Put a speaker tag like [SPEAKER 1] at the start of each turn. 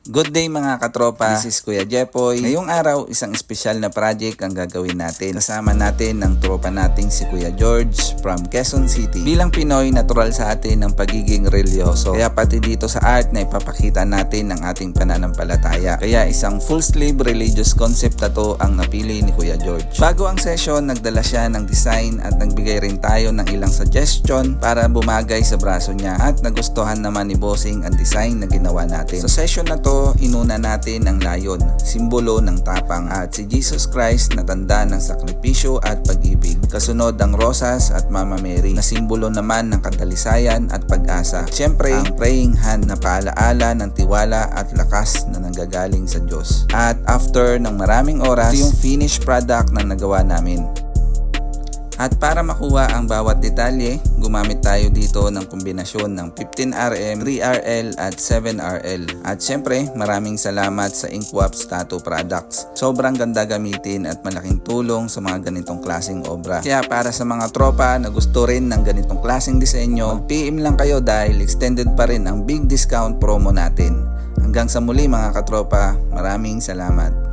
[SPEAKER 1] Good day mga katropa, this is Kuya Jepoy. Ngayong araw, isang espesyal na project ang gagawin natin. Kasama natin ng tropa nating si Kuya George from Quezon City. Bilang Pinoy, natural sa atin ang pagiging religyoso. Kaya pati dito sa art na ipapakita natin ang ating pananampalataya. Kaya isang full sleeve religious concept tattoo ang napili ni Kuya George. Bago ang session, nagdala siya ng design at nagbigay rin tayo ng ilang suggestion para bumagay sa braso niya. At nagustuhan naman ni Bossing ang design na ginawa natin. Sa session na to, inuna natin ang layon, simbolo ng tapang, at si Jesus Christ na tanda ng sakripisyo at pag-ibig. Kasunod ang rosas at Mama Mary na simbolo naman ng kadalisayan at pag-asa. Siyempre, ang praying hand na paalaala ng tiwala at lakas na nanggagaling sa Diyos. At after ng maraming oras, ito yung finished product na nagawa namin. At para makuha ang bawat detalye, gumamit tayo dito ng kombinasyon ng 15RM, 3RL at 7RL. At syempre, maraming salamat sa Inkwaps Tattoo Products. Sobrang ganda gamitin at malaking tulong sa mga ganitong klaseng obra. Kaya para sa mga tropa na gusto rin ng ganitong klaseng disenyo, mag-PM lang kayo dahil extended pa rin ang big discount promo natin. Hanggang sa muli mga katropa, maraming salamat.